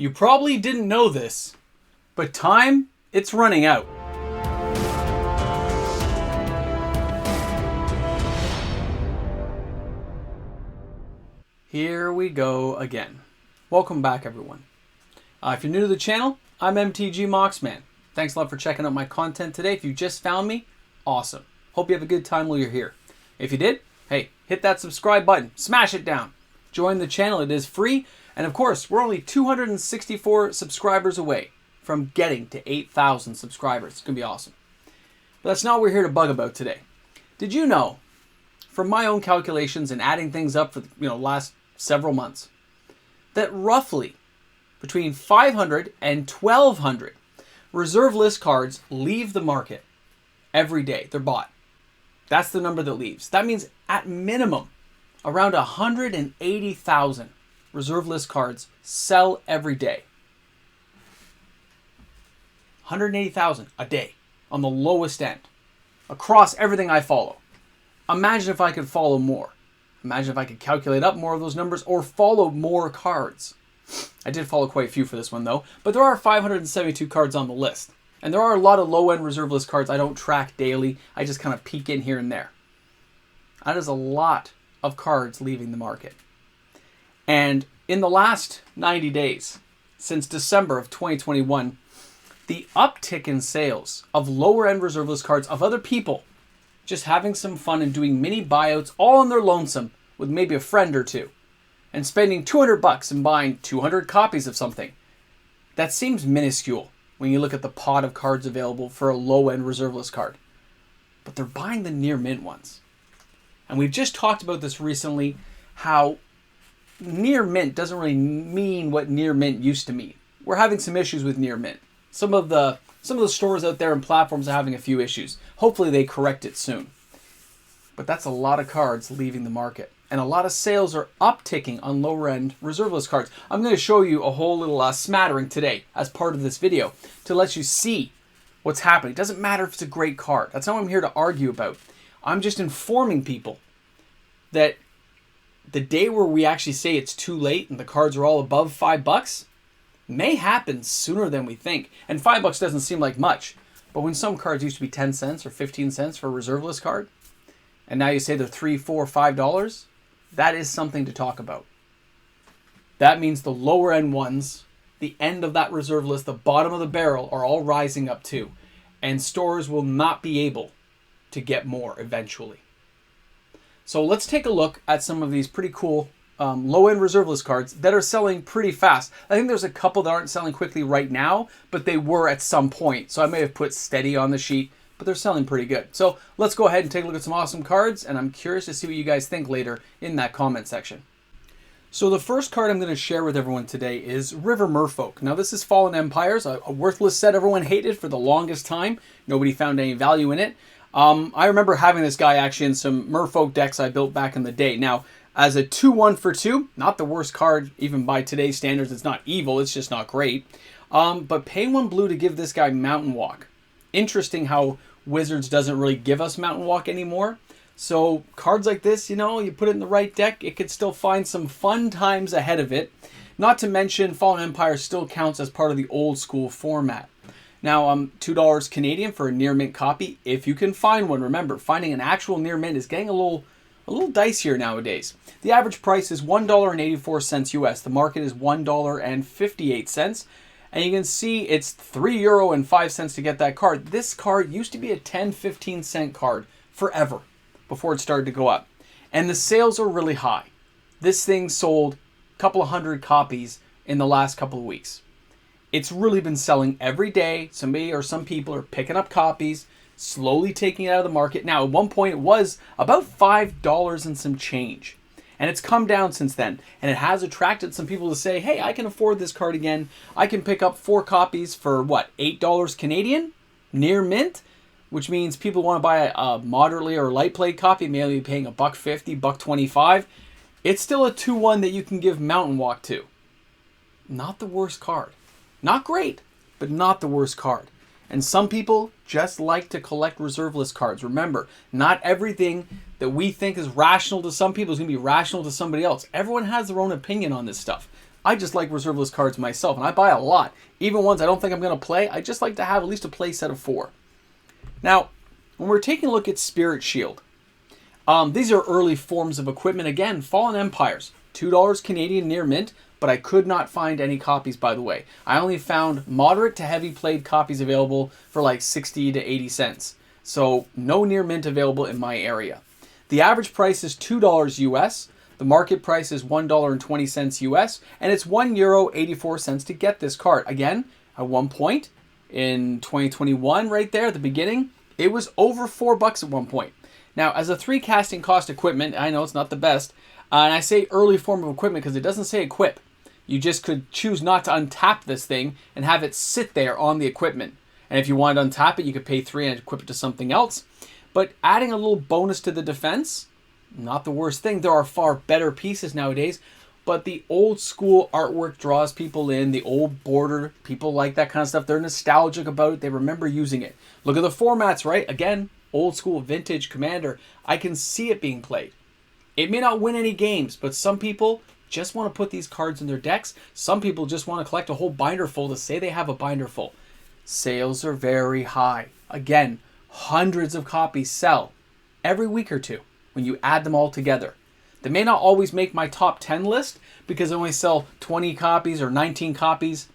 You probably didn't know this, but time, it's running out. Here we go again. Welcome back, everyone. If you're new to the channel, I'm MTG Moxman. Thanks a lot for checking out my content today. If you just found me, awesome. Hope you have a good time while you're here. If you did, hey, hit that subscribe button, smash it down. Join the channel, it is free. And of course, we're only 264 subscribers away from getting to 8,000 subscribers. It's going to be awesome. But that's not what we're here to bug about today. Did you know, from my own calculations and adding things up for the last several months, that roughly between 500 and 1,200 reserve list cards leave the market every day. They're bought. That's the number that leaves. That means at minimum, around 180,000 reserve list cards sell every day. 180,000 a day on the lowest end across everything I follow. Imagine if I could follow more. Imagine if I could calculate up more of those numbers or follow more cards. I did follow quite a few for this one though, but there are 572 cards on the list. And there are a lot of low-end reserve list cards I don't track daily. I just kind of peek in here and there. That is a lot of cards leaving the market. And in the last 90 days, since December of 2021, the uptick in sales of lower-end reserve list cards of other people just having some fun and doing mini buyouts all on their lonesome with maybe a friend or two and spending $200 and buying 200 copies of something. That seems minuscule when you look at the pot of cards available for a low-end reserve list card. But they're buying the near mint ones. And we've just talked about this recently, how near mint doesn't really mean what near mint used to mean. We're having some issues with near mint. Some of the stores out there and platforms are having a few issues. Hopefully they correct it soon. But that's a lot of cards leaving the market. And a lot of sales are upticking on lower end reserve list cards. I'm going to show you a whole little smattering today as part of this video to let you see what's happening. It doesn't matter if it's a great card. That's not what I'm here to argue about. I'm just informing people that the day where we actually say it's too late and the cards are all above $5 may happen sooner than we think. And $5 doesn't seem like much. But when some cards used to be 10 cents or 15 cents for a reserve list card, and now you say they're $3, $4, $5, that is something to talk about. That means the lower end ones, the end of that reserve list, the bottom of the barrel, are all rising up too. And stores will not be able to get more eventually. So let's take a look at some of these pretty cool low-end reserve list cards that are selling pretty fast. I think there's a couple that aren't selling quickly right now, but they were at some point. So I may have put steady on the sheet, but they're selling pretty good. So let's go ahead and take a look at some awesome cards, and I'm curious to see what you guys think later in that comment section. So the first card I'm going to share with everyone today is River Merfolk. Now this is Fallen Empires, a worthless set everyone hated for the longest time. Nobody found any value in it. I remember having this guy actually in some Merfolk decks I built back in the day. Now, as a 2-1 for 2, not the worst card, even by today's standards. It's not evil, it's just not great. But pay 1 blue to give this guy Mountain Walk. Interesting how Wizards doesn't really give us Mountain Walk anymore. So cards like this, you put it in the right deck, it could still find some fun times ahead of it. Not to mention, Fallen Empire still counts as part of the old school format. Now, $2 Canadian for a near mint copy, if you can find one. Remember, finding an actual near mint is getting a little dicier nowadays. The average price is $1.84 US. The market is $1.58. And you can see it's €3.05 to get that card. This card used to be a 10-15 cent card forever before it started to go up. And the sales are really high. This thing sold a couple of hundred copies in the last couple of weeks. It's really been selling every day. Somebody or some people are picking up copies, slowly taking it out of the market. Now, at one point, it was about $5 and some change. And it's come down since then. And it has attracted some people to say, hey, I can afford this card again. I can pick up 4 copies for, what, $8 Canadian? Near mint? Which means people want to buy a moderately or light play copy, maybe paying $1.50, $1.25. It's still a 2-1 that you can give Mountain Walk to. Not the worst card. Not great, but not the worst card. And some people just like to collect reserve list cards. Remember, not everything that we think is rational to some people is going to be rational to somebody else. Everyone has their own opinion on this stuff. I just like reserve list cards myself, and I buy a lot. Even ones I don't think I'm going to play, I just like to have at least a play set of 4. Now, when we're taking a look at Spirit Shield, these are early forms of equipment. Again, Fallen Empires, $2 Canadian near mint, but I could not find any copies, by the way. I only found moderate to heavy played copies available for like 60 to 80 cents. So no near mint available in my area. The average price is $2 US. The market price is $1.20 US, and it's €1.84 to get this card. Again, at one point in 2021, right there at the beginning, it was over $4 at one point. Now, as a 3 casting cost equipment, I know it's not the best, and I say early form of equipment because it doesn't say equip. You just could choose not to untap this thing and have it sit there on the equipment. And if you wanted to untap it, you could pay 3 and equip it to something else. But adding a little bonus to the defense, not the worst thing. There are far better pieces nowadays, but the old school artwork draws people in. The old border, people like that kind of stuff. They're nostalgic about it. They remember using it. Look at the formats, right? Again, old school vintage Commander. I can see it being played. It may not win any games, but some people just want to put these cards in their decks. Some people just want to collect a whole binder full to say they have a binder full. Sales are very high. Again, hundreds of copies sell every week or two when you add them all together. They may not always make my top 10 list because I only sell 20 copies or 19 copies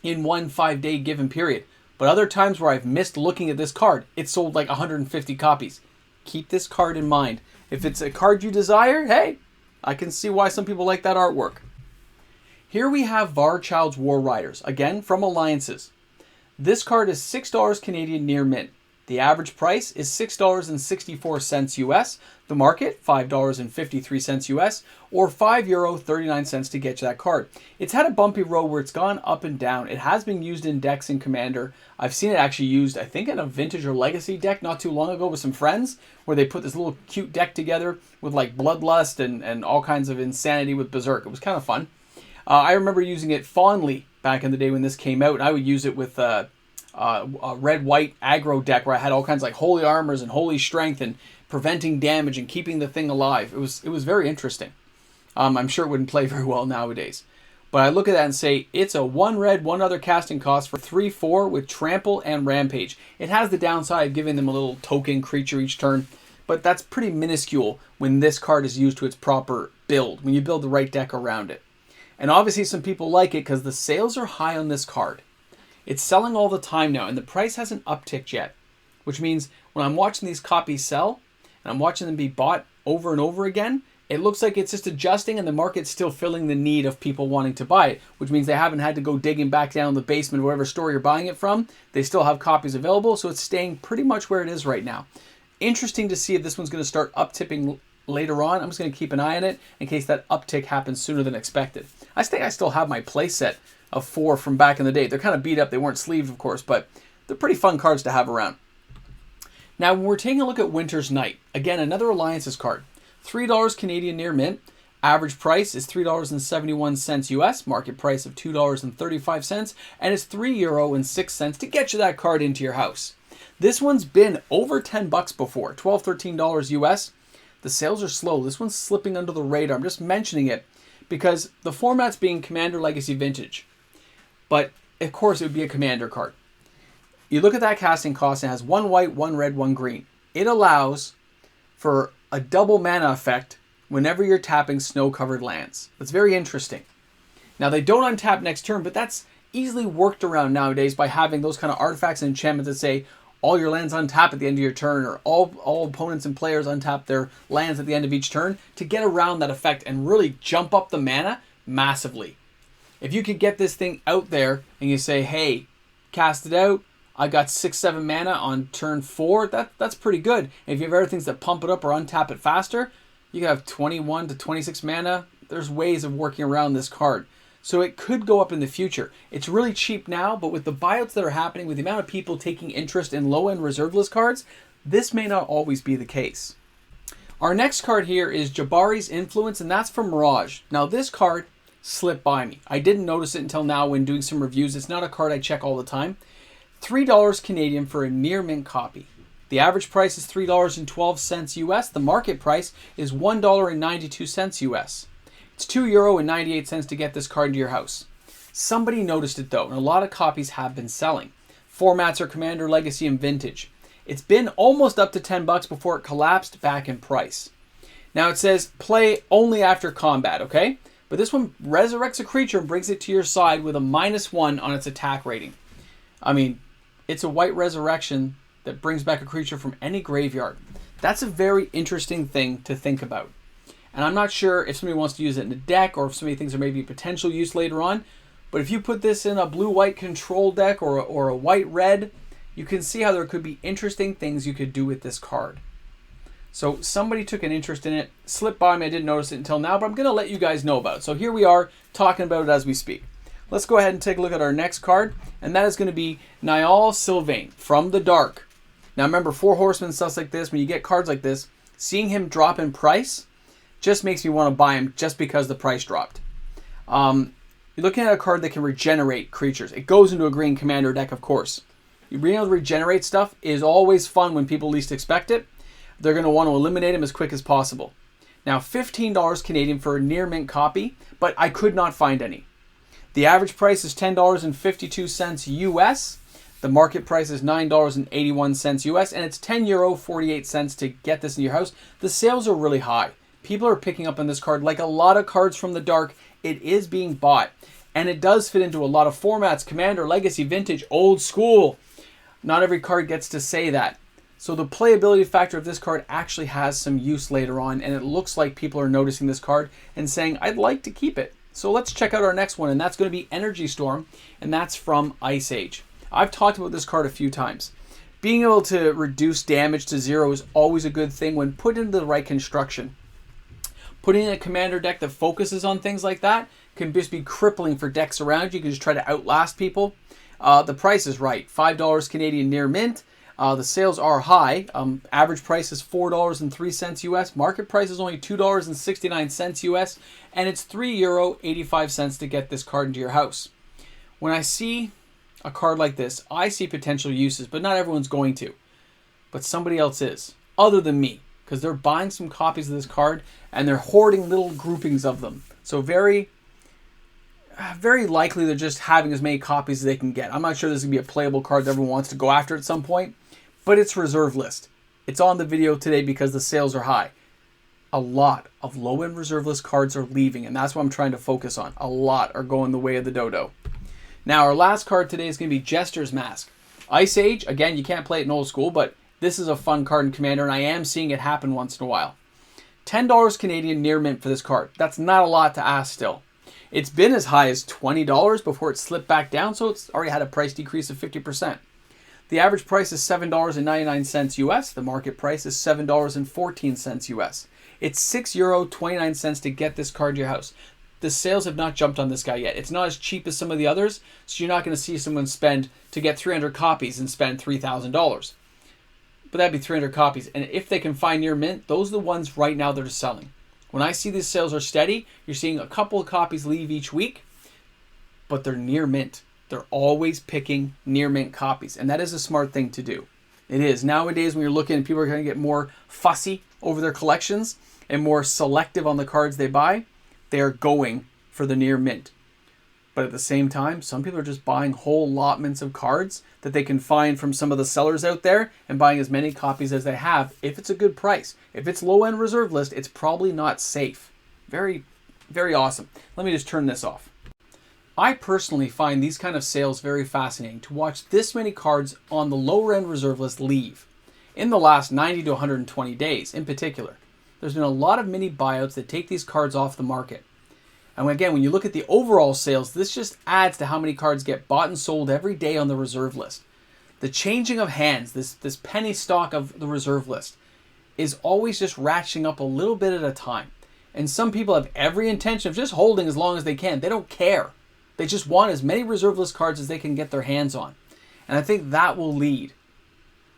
in one 5-day given period. But other times where I've missed looking at this card, it sold like 150 copies. Keep this card in mind. If it's a card you desire, hey, I can see why some people like that artwork. Here we have Varchild's War Riders, again from Alliances. This card is $6 Canadian near mint. The average price is $6.64 US. The market, $5.53 US, or €5.39 to get you that card. It's had a bumpy road where it's gone up and down. It has been used in decks in Commander. I've seen it actually used, I think, in a Vintage or Legacy deck not too long ago with some friends, where they put this little cute deck together with like Bloodlust and all kinds of insanity with Berserk. It was kind of fun. I remember using it fondly back in the day when this came out, and I would use it with a red-white aggro deck where I had all kinds of like Holy Armors and Holy Strength and preventing damage and keeping the thing alive. It was very interesting. I'm sure it wouldn't play very well nowadays. But I look at that and say, it's a 1 red, 1 other casting cost for 3/4 with Trample and Rampage. It has the downside of giving them a little token creature each turn, but that's pretty minuscule when this card is used to its proper build, when you build the right deck around it. And obviously some people like it because the sales are high on this card. It's selling all the time now, and the price hasn't upticked yet, which means when I'm watching these copies sell, and I'm watching them be bought over and over again, it looks like it's just adjusting and the market's still filling the need of people wanting to buy it, which means they haven't had to go digging back down the basement, whatever store you're buying it from. They still have copies available, so it's staying pretty much where it is right now. Interesting to see if this one's going to start up-tipping later on. I'm just going to keep an eye on it in case that uptick happens sooner than expected. I think I still have my play set of 4 from back in the day. They're kind of beat up. They weren't sleeved, of course, but they're pretty fun cards to have around. Now, when we're taking a look at Winter's Night, again, another Alliances card. $3 Canadian near mint. Average price is $3.71 US. Market price of $2.35. And it's €3.06 to get you that card into your house. This one's been over $10 before, $12, $13 US. The sales are slow. This one's slipping under the radar. I'm just mentioning it because the format's being Commander Legacy Vintage. But, of course, it would be a Commander card. You look at that casting cost, it has 1 white, 1 red, 1 green. It allows for a double mana effect whenever you're tapping snow-covered lands. That's very interesting. Now, they don't untap next turn, but that's easily worked around nowadays by having those kind of artifacts and enchantments that say all your lands untap at the end of your turn, or all opponents and players untap their lands at the end of each turn to get around that effect and really jump up the mana massively. If you could get this thing out there and you say, hey, cast it out, I got 6-7 mana on turn 4, that's pretty good. And if you have other things that pump it up or untap it faster, you can have 21 to 26 mana. There's ways of working around this card. So it could go up in the future. It's really cheap now, but with the buyouts that are happening, with the amount of people taking interest in low-end reserve list cards, this may not always be the case. Our next card here is Jabari's Influence, and that's from Mirage. Now this card slipped by me. I didn't notice it until now when doing some reviews. It's not a card I check all the time. $3 Canadian for a near mint copy. The average price is $3.12 US. The market price is $1.92 US. It's €2.98 to get this card into your house. Somebody noticed it though, and a lot of copies have been selling. Formats are Commander, Legacy, and Vintage. It's been almost up to $10 before it collapsed back in price. Now it says play only after combat, okay? But this one resurrects a creature and brings it to your side with a -1 on its attack rating. I mean, it's a white resurrection that brings back a creature from any graveyard. That's a very interesting thing to think about. And I'm not sure if somebody wants to use it in a deck or if somebody thinks there may be potential use later on. But if you put this in a blue-white control deck or a white-red, you can see how there could be interesting things you could do with this card. So somebody took an interest in it, slipped by me, I didn't notice it until now, but I'm going to let you guys know about it. So here we are talking about it as we speak. Let's go ahead and take a look at our next card, and that is going to be Niall Silvain from the Dark. Now remember, 4 Horsemen, stuff like this, when you get cards like this, seeing him drop in price just makes me want to buy him just because the price dropped. You're looking at a card that can regenerate creatures. It goes into a green commander deck, of course. Being able to regenerate stuff is always fun when people least expect it. They're going to want to eliminate them as quick as possible. Now, $15 Canadian for a near mint copy, but I could not find any. The average price is $10.52 US. The market price is $9.81 US, and it's €10.48 to get this in your house. The sales are really high. People are picking up on this card. Like a lot of cards from the Dark, it is being bought. And it does fit into a lot of formats: Commander, Legacy, Vintage, Old School. Not every card gets to say that. So the playability factor of this card actually has some use later on, and it looks like people are noticing this card and saying, I'd like to keep it. So let's check out our next one, and that's going to be Energy Storm, and that's from Ice Age. I've talked about this card a few times. Being able to reduce damage to 0 is always a good thing when put into the right construction. Putting in a commander deck that focuses on things like that can just be crippling for decks around you. You can just try to outlast people. The price is right. $5 Canadian near mint. The sales are high. Average price is $4.03 US. Market price is only $2.69 US. And it's €3.85 to get this card into your house. When I see a card like this, I see potential uses, but not everyone's going to. But somebody else is, other than me, because they're buying some copies of this card and they're hoarding little groupings of them. So very likely they're just having as many copies as they can get. I'm not sure this is going to be a playable card that everyone wants to go after at some point, but it's reserve list. It's on the video today because the sales are high. A lot of low-end reserve list cards are leaving, and that's what I'm trying to focus on. A lot are going the way of the dodo. Now, our last card today is going to be Jester's Mask. Ice Age, again, you can't play it in Old School, but this is a fun card in Commander, and I am seeing it happen once in a while. $10 Canadian near mint for this card. That's not a lot to ask still. It's been as high as $20 before it slipped back down, so it's already had a price decrease of 50%. The average price is $7.99 US. The market price is $7.14 US. It's €6.29 to get this card to your house. The sales have not jumped on this guy yet. It's not as cheap as some of the others, so you're not going to see someone spend to get 300 copies and spend $3,000. But that'd be 300 copies. And if they can find near mint, those are the ones right now that are selling. When I see these sales are steady, you're seeing a couple of copies leave each week, but they're near mint. They're always picking near mint copies, and that is a smart thing to do. It is. Nowadays, when you're looking, people are going to get more fussy over their collections and more selective on the cards they buy. They are going for the near mint. But at the same time, some people are just buying whole allotments of cards that they can find from some of the sellers out there and buying as many copies as they have if it's a good price. If it's low-end reserve list, it's probably not safe. Very, very awesome. Let me just turn this off. I personally find these kind of sales very fascinating to watch this many cards on the lower-end reserve list leave. In the last 90 to 120 days in particular, there's been a lot of mini buyouts that take these cards off the market. And again, when you look at the overall sales, this just adds to how many cards get bought and sold every day on the reserve list. The changing of hands, this penny stock of the reserve list, is always just ratcheting up a little bit at a time. And some people have every intention of just holding as long as they can. They don't care. They just want as many reserve list cards as they can get their hands on. And I think that will lead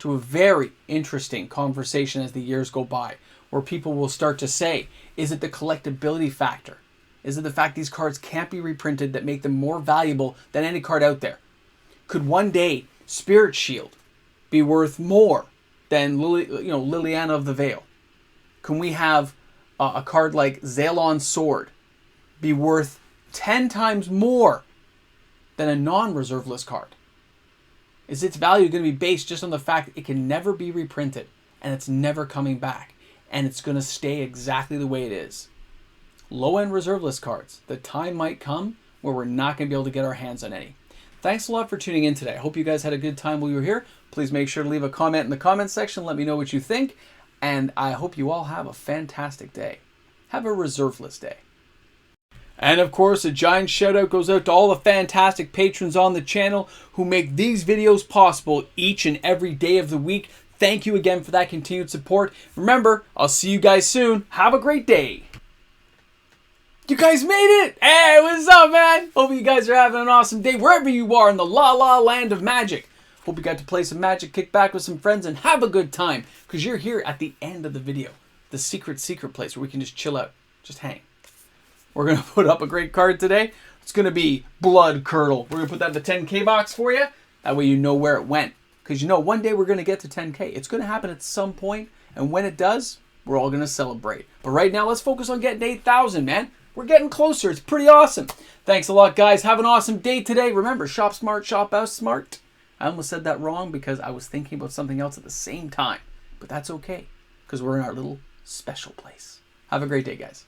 to a very interesting conversation as the years go by, where people will start to say, is it the collectability factor? Is it the fact these cards can't be reprinted that make them more valuable than any card out there? Could one day Spirit Shield be worth more than Liliana of the Veil? Can we have a card like Zaelon's Sword be worth 10 times more than a non-reserve list card? Is its value going to be based just on the fact that it can never be reprinted and it's never coming back and it's going to stay exactly the way it is? Low-end reserve list cards. The time might come where we're not going to be able to get our hands on any. Thanks a lot for tuning in today. I hope you guys had a good time while you were here. Please make sure to leave a comment in the comment section. Let me know what you think. And I hope you all have a fantastic day. Have a reserve list day. And of course, a giant shout out goes out to all the fantastic patrons on the channel who make these videos possible each and every day of the week. Thank you again for that continued support. Remember, I'll see you guys soon. Have a great day. You guys made it! Hey, what's up, man? Hope you guys are having an awesome day wherever you are in the La La land of magic. Hope you got to play some magic, kick back with some friends, and have a good time. Because you're here at the end of the video. The secret place where we can just chill out. Just hang. We're going to put up a great card today. It's going to be Blood Curdle. We're going to put that in the 10K box for you. That way you know where it went. Because you know, one day we're going to get to 10K. It's going to happen at some point. And when it does, we're all going to celebrate. But right now, let's focus on getting 8,000, man. We're getting closer. It's pretty awesome. Thanks a lot, guys. Have an awesome day today. Remember, shop smart, shop out smart. I almost said that wrong because I was thinking about something else at the same time. But that's okay, because we're in our little special place. Have a great day, guys.